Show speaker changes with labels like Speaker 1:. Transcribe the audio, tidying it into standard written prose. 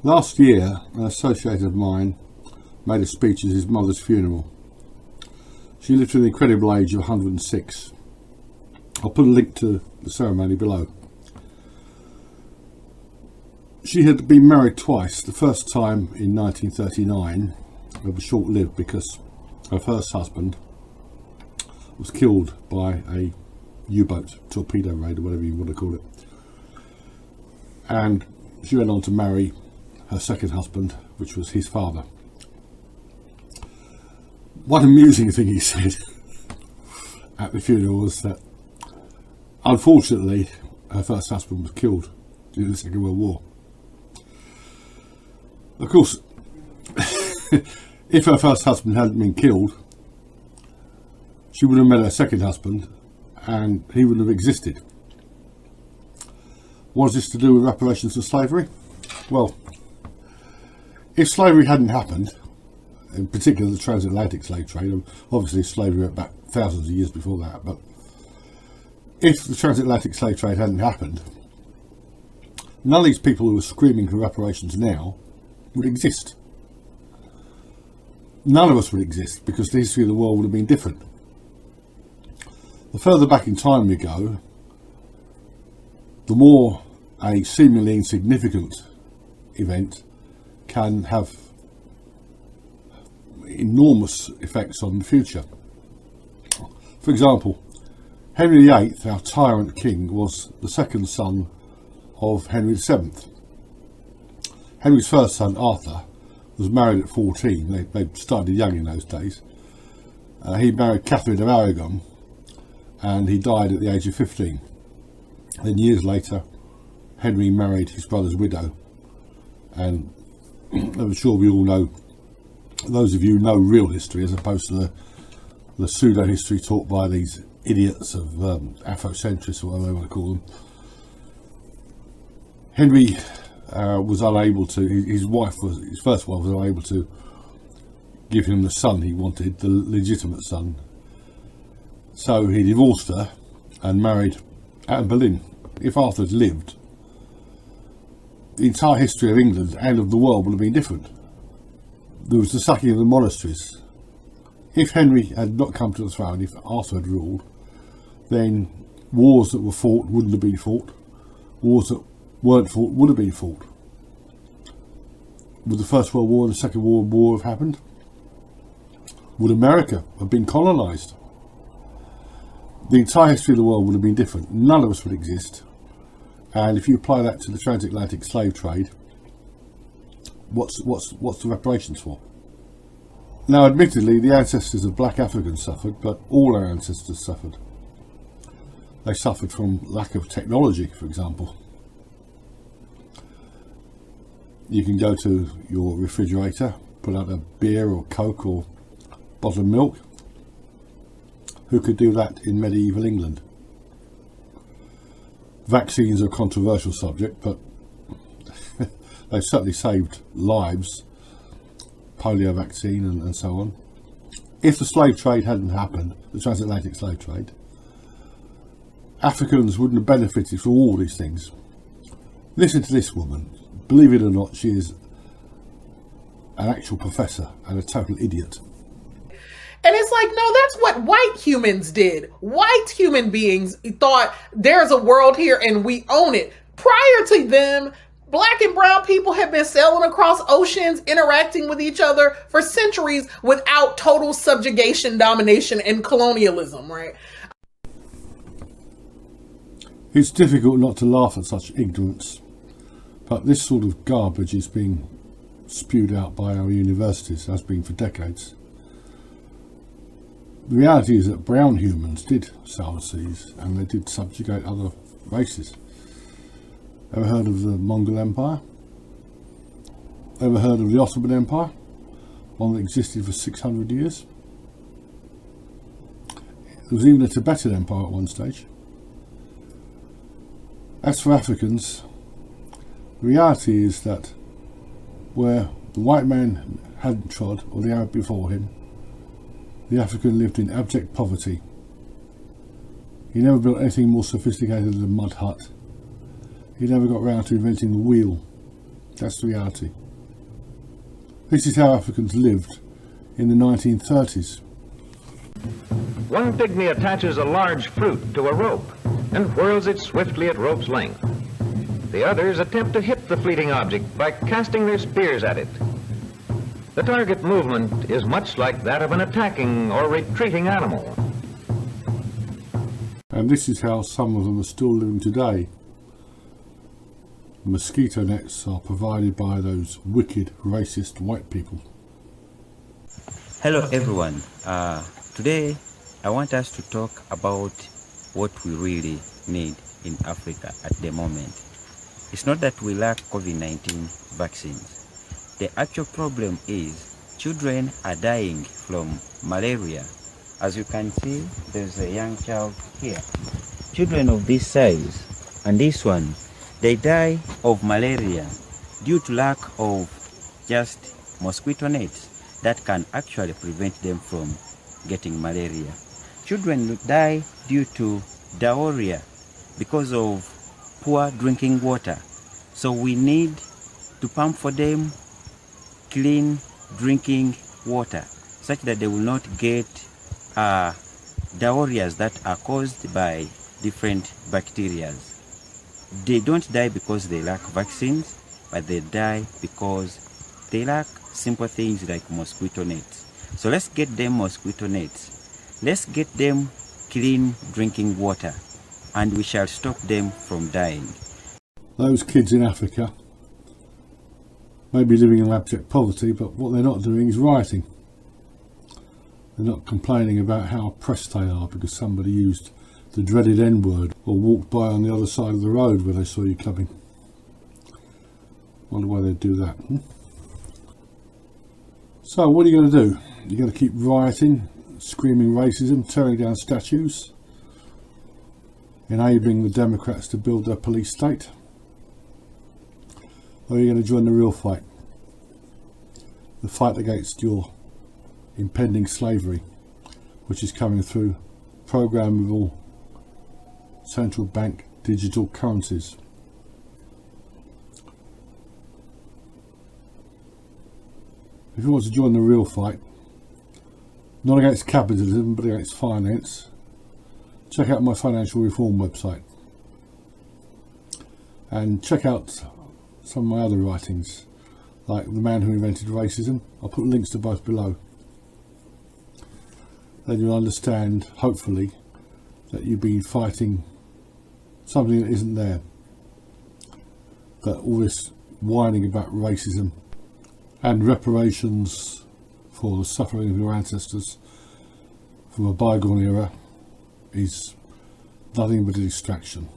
Speaker 1: Last year, an associate of mine made a speech at his mother's funeral. She lived to the incredible age of 106. I'll put a link to the ceremony below. She had been married twice. The first time in 1939, it was short-lived because her first husband was killed by a U-boat torpedo raid, or whatever you want to call it. And she went on to marry her second husband, which was his father. One amusing thing he said at the funeral was that, unfortunately, her first husband was killed during the Second World War. Of course, if her first husband hadn't been killed, she would have met her second husband and he wouldn't have existed. What is this to do with reparations for slavery? Well, if slavery hadn't happened, in particular the transatlantic slave trade, and obviously slavery went back thousands of years before that, but if the transatlantic slave trade hadn't happened, none of these people who are screaming for reparations now would exist. None of us would exist because the history of the world would have been different. The further back in time we go, the more a seemingly insignificant event can have enormous effects on the future. For example, Henry VIII, our tyrant king, was the second son of Henry VII. Henry's first son, Arthur, was married at 14. They started young in those days. He married Catherine of Aragon and he died at the age of 15. Then years later, Henry married his brother's widow, and I'm sure we all know, those of you who know real history as opposed to the pseudo history taught by these idiots of Afrocentrists, or whatever they want to call them. Henry was unable to, his first wife was unable to give him the son he wanted, the legitimate son. So he divorced her and married Anne Boleyn. If Arthur had lived, the entire history of England and of the world would have been different. There was the sacking of the monasteries. If Henry had not come to the throne, if Arthur had ruled, then wars that were fought wouldn't have been fought. Wars that weren't fought would have been fought. Would the First World War and the Second World War have happened? Would America have been colonised? The entire history of the world would have been different. None of us would exist. And if you apply that to the transatlantic slave trade, what's the reparations for? Now, admittedly, the ancestors of black Africans suffered, but all our ancestors suffered. They suffered from lack of technology, for example. You can go to your refrigerator, pull out a beer or Coke or bottle of milk. Who could do that in medieval England? Vaccines are a controversial subject, but they've certainly saved lives. Polio vaccine and so on. If the slave trade hadn't happened, the transatlantic slave trade, Africans wouldn't have benefited from all these things. Listen to this woman. Believe it or not, she is an actual professor and a total idiot.
Speaker 2: And it's like, no, that's what white humans did. White human beings thought there's a world here and we own it. Prior to them, black and brown people have been sailing across oceans, interacting with each other for centuries without total subjugation, domination, and colonialism, right?
Speaker 1: It's difficult not to laugh at such ignorance, but this sort of garbage is being spewed out by our universities, has been for decades. The reality is that brown humans did sail the seas and they did subjugate other races. Ever heard of the Mongol Empire? Ever heard of the Ottoman Empire? One that existed for 600 years? There was even a Tibetan Empire at one stage. As for Africans, the reality is that where the white man hadn't trod, or the Arab before him, the African lived in abject poverty. He never built anything more sophisticated than a mud hut. He never got round to inventing the wheel. That's the reality. This is how Africans lived in the 1930s.
Speaker 3: One pygmy attaches a large fruit to a rope and whirls it swiftly at rope's length. The others attempt to hit the fleeting object by casting their spears at it. The target movement is much like that of an attacking or retreating animal.
Speaker 1: And this is how some of them are still living today. Mosquito nets are provided by those wicked, racist white people.
Speaker 4: Hello everyone. Today I want us to talk about what we really need in Africa at the moment. It's not that we lack COVID-19 vaccines. The actual problem is children are dying from malaria. As you can see, there's a young child here. Children of this size and this one, they die of malaria due to lack of just mosquito nets that can actually prevent them from getting malaria. Children die due to diarrhea because of poor drinking water. So we need to pump for them clean drinking water such that they will not get diarrheas that are caused by different bacteria. They don't die because they lack vaccines, but they die because they lack simple things like mosquito nets. So let's get them mosquito nets. Let's get them clean drinking water, and we shall stop them from dying.
Speaker 1: Those kids in Africa may be living in abject poverty, but what they're not doing is rioting. They're not complaining about how oppressed they are because somebody used the dreaded N-word or walked by on the other side of the road where they saw you coming. Wonder why they'd do that. So what are you going to do? You're going to keep rioting, screaming racism, tearing down statues, enabling the Democrats to build their police state? Or are you going to join the real fight? The fight against your impending slavery, which is coming through programmable central bank digital currencies. If you want to join the real fight, not against capitalism but against finance, check out my financial reform website and check out some of my other writings like The Man Who Invented Racism. I'll put links to both below. Then you'll understand, hopefully, that you've been fighting something that isn't there. That all this whining about racism and reparations for the suffering of your ancestors from a bygone era is nothing but a distraction.